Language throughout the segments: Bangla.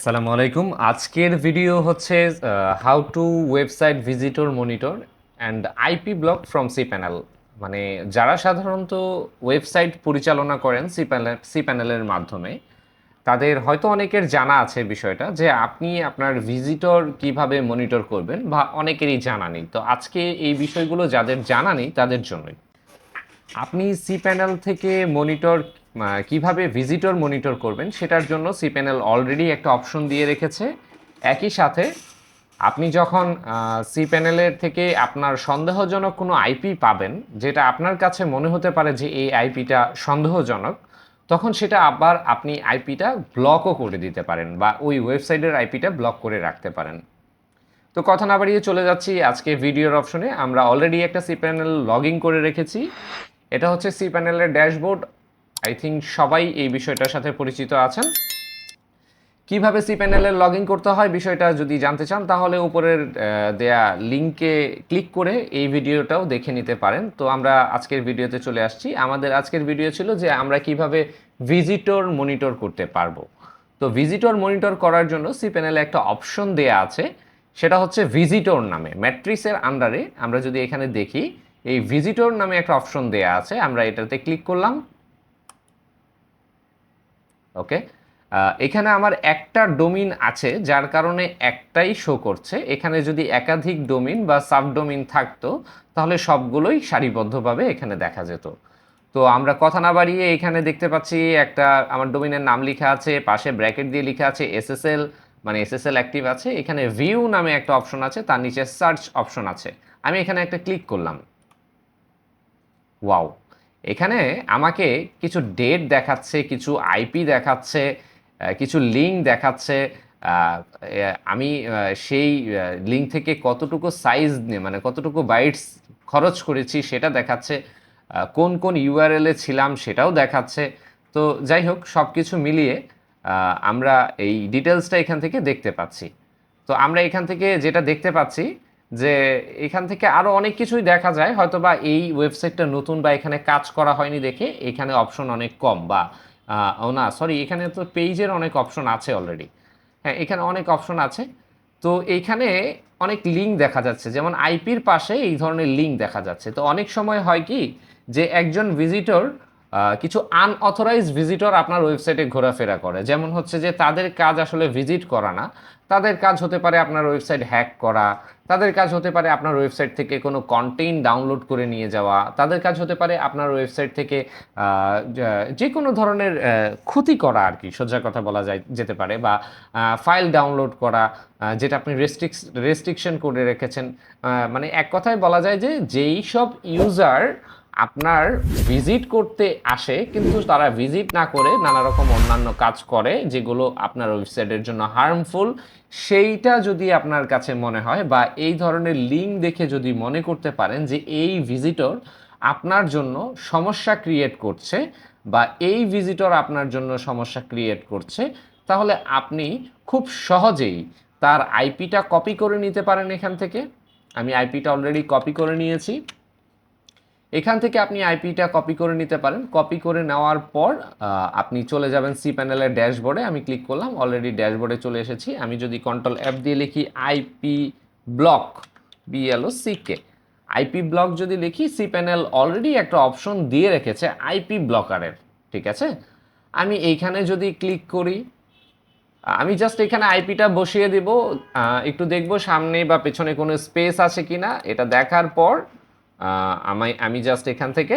আসসালামু আলাইকুম। আজকের ভিডিও হচ্ছে how to website visitor monitor and IP block from cPanel. মানে যারা সাধারণত ওয়েবসাইট পরিচালনা করেন সি প্যানেলের মাধ্যমে, তাদের হয়তো অনেকের জানা আছে বিষয়টা যে আপনি আপনার ভিজিটর কিভাবে মনিটর করবেন, বা অনেকেরই জানা নেই। তো আজকে এই বিষয়গুলো যাদের জানা নেই তাদের জন্যই। আপনি সি প্যানেল থেকে মনিটর কিভাবে ভিজিটর মনিটর করবেন সেটার জন্য সি প্যানেল অলরেডি একটা অপশন দিয়ে রেখেছে। একই সাথে আপনি যখন সি প্যানেলের থেকে আপনার সন্দেহজনক কোনো আইপি পাবেন, যেটা আপনার কাছে মনে হতে পারে যে এই আইপিটা সন্দেহজনক, তখন সেটা আবার আপনি আইপিটা ব্লকও করে দিতে পারেন, বা ওই ওয়েবসাইটের আইপিটা ব্লক করে রাখতে পারেন। তো কথা না বাড়িয়ে চলে যাচ্ছি আজকে ভিডিওর অপশনে। আমরা অলরেডি একটা সি প্যানেল লগ ইন করে রেখেছি। এটা হচ্ছে সি প্যানেলের ড্যাশবোর্ড। আই থিঙ্ক সবাই এই বিষয়টার সাথে পরিচিত আছেন। কিভাবে সি প্যানেলের লগ ইন করতে হয় বিষয়টা যদি জানতে চান, তাহলে উপরের দেয়া লিঙ্কে ক্লিক করে এই ভিডিওটাও দেখে নিতে পারেন। তো আমরা আজকের ভিডিওতে চলে আসছি। আমাদের আজকের ভিডিও ছিল যে আমরা কিভাবে ভিজিটর মনিটর করতে পারবো। তো ভিজিটর মনিটর করার জন্য সি প্যানেলে একটা অপশন দেয়া আছে, সেটা হচ্ছে ভিজিটর নামে। ম্যাট্রিক্সের আন্ডারে আমরা যদি এখানে দেখি, এই ভিজিটর নামে একটা অপশন দেয়া আছে। আমরা এটাতে ক্লিক করলাম। ওকে, এখানে আমার একটা ডোমিন আছে, যার কারণে একটাই শো করছে। এখানে যদি একাধিক ডোমিন বা সাবডোমিন থাকতো, তাহলে সবগুলোই সারিবদ্ধভাবে এখানে দেখা যেত। তো আমরা কথা না বাড়িয়ে এখানে দেখতে পাচ্ছি একটা আমার ডোমিনের নাম লেখা আছে, পাশে ব্র্যাকেট দিয়ে লেখা আছে এসএসএল, মানে এসএসএল অ্যাক্টিভ আছে। এখানে ভিউ নামে একটা অপশন আছে, তার নিচে সার্চ অপশন আছে। আমি এখানে একটা ক্লিক করলাম। ওয়াও, এখানে আমাকে কিছু ডেট দেখাচ্ছে, কিছু আইপি দেখাচ্ছে, কিছু লিঙ্ক দেখাচ্ছে। আমি সেই লিঙ্ক থেকে কতটুকু সাইজ নিয়ে, মানে কতটুকু বাইটস খরচ করেছি সেটা দেখাচ্ছে। কোন কোন ইউআরএলে ছিলাম সেটাও দেখাচ্ছে। তো যাই হোক, সব কিছু মিলিয়ে আমরা এই ডিটেলসটা এখান থেকে দেখতে পাচ্ছি। তো আমরা এখান থেকে যেটা দেখতে পাচ্ছি যে এখান থেকে আরও অনেক কিছুই দেখা যায়, হয়তো বা এই ওয়েবসাইটটা নতুন বা এখানে কাজ করা হয়নি দেখে এখানে অপশন অনেক কম, বা ও না সরি, এখানে তো পেজের অনেক অপশন আছে অলরেডি। হ্যাঁ, এখানে অনেক অপশন আছে। তো এইখানে অনেক লিঙ্ক দেখা যাচ্ছে, যেমন আইপির পাশে এই ধরনের লিঙ্ক দেখা যাচ্ছে। তো অনেক সময় হয় কি যে একজন ভিজিটর, কিছু আনঅথরাইজ ভিজিটর আপনার ওয়েবসাইটে ঘোরাফেরা করে, যেমন হচ্ছে যে তাদের কাজ আসলে ভিজিট করা না। তাদের কাজ হতে পারে আপনার ওয়েবসাইট হ্যাক করা, তাদের কাজ হতে পারে আপনার ওয়েবসাইট থেকে কোনো কন্টেন্ট ডাউনলোড করে নিয়ে যাওয়া, তাদের কাজ হতে পারে আপনার ওয়েবসাইট থেকে যে কোনো ধরনের ক্ষতি করা আর কি, সোজা কথা বলা যায় যেতে পারে, বা ফাইল ডাউনলোড করা, যেটা আপনি রেস্ট্রিকশন করে রেখেছেন। মানে এক কথায় বলা যায় যে যেই সব ইউজার আপনার ভিজিট করতে আসে কিন্তু তারা ভিজিট না করে নানা রকম অন্যান্য কাজ করে যেগুলো আপনার ওয়েবসাইটের জন্য হার্মফুল, সেইটা যদি আপনার কাছে মনে হয়, বা এই ধরনের লিঙ্ক দেখে যদি মনে করতে পারেন যে এই ভিজিটর আপনার জন্য সমস্যা ক্রিয়েট করছে, বা এই ভিজিটর আপনার জন্য সমস্যা ক্রিয়েট করছে, তাহলে আপনি খুব সহজেই তার আইপিটা কপি করে নিতে পারেন এখান থেকে। আমি আইপিটা অলরেডি কপি করে নিয়েছি। এখান থেকে আপনি আইপিটা কপি করে নিতে পারেন। কপি করে নেওয়ার পর আপনি চলে যাবেন সি প্যানেলের ড্যাশবোর্ডে। আমি ক্লিক করলাম, অলরেডি ড্যাশবোর্ডে চলে এসেছি। আমি যদি কন্ট্রোল এফ দিয়ে লিখি IP block, BLOCK, IP block যদি লিখি, সি প্যানেল অলরেডি একটা অপশন দিয়ে রেখেছে আইপি ব্লকারের। ঠিক আছে, আমি এইখানে যদি ক্লিক করি, আমি জাস্ট এখানে আইপিটা বসিয়ে দিব। একটু দেখব সামনে বা পেছনে কোনো স্পেস আছে কিনা। এটা দেখার পর আমি জাস্ট এখান থেকে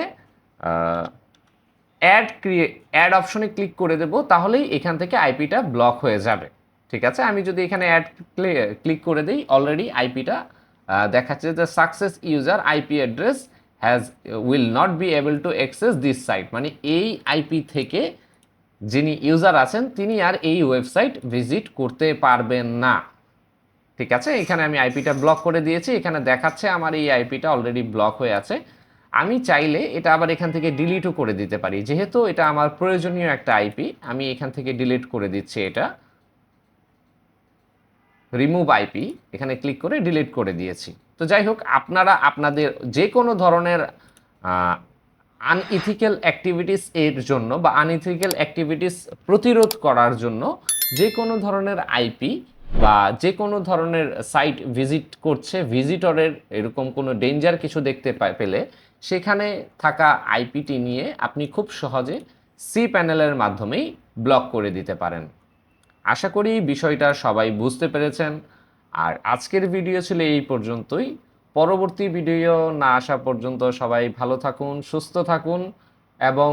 অ্যাড অপশনে ক্লিক করে দেব, তাহলেই এখান থেকে আইপিটা ব্লক হয়ে যাবে। ঠিক আছে, আমি যদি এখানে অ্যাড ক্লিক করে দিই, অলরেডি আইপিটা দেখাচ্ছে যে success user IP address has will not be able to access this site, মানে এই আইপি থেকে যিনি ইউজার আছেন তিনি আর এই ওয়েবসাইট ভিজিট করতে পারবেন না। ঠিক আছে, এখানে আমি আইপিটা ব্লক করে দিয়েছি। এখানে দেখাচ্ছে আমার এই আইপিটা অলরেডি ব্লক হয়ে আছে। আমি চাইলে এটা আবার এখান থেকে ডিলিটও করে দিতে পারি, যেহেতু এটা আমার প্রয়োজনীয় একটা আইপি। আমি এখান থেকে ডিলিট করে দিচ্ছি এটা, রিমুভ আইপি, এখানে ক্লিক করে ডিলিট করে দিয়েছি। তো যাই হোক, আপনারা আপনাদের যে কোনো ধরনের আনইথিক্যাল অ্যাক্টিভিটিস এর জন্য বা আনইথিক্যাল অ্যাক্টিভিটিস প্রতিরোধ করার জন্য যে কোনো ধরনের আইপি বা যে কোনো ধরনের সাইট ভিজিট করছে ভিজিটরের এরকম কোনো ডেঞ্জার কিছু দেখতে পেলে সেখানে থাকা আইপিটি নিয়ে আপনি খুব সহজে সি প্যানেলের মাধ্যমেই ব্লক করে দিতে পারেন। আশা করি বিষয়টা সবাই বুঝতে পেরেছেন। আর আজকের ভিডিও ছিল এই পর্যন্তই। পরবর্তী ভিডিও না আসা পর্যন্ত সবাই ভালো থাকুন, সুস্থ থাকুন এবং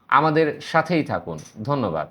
আমাদের সাথেই থাকুন। ধন্যবাদ।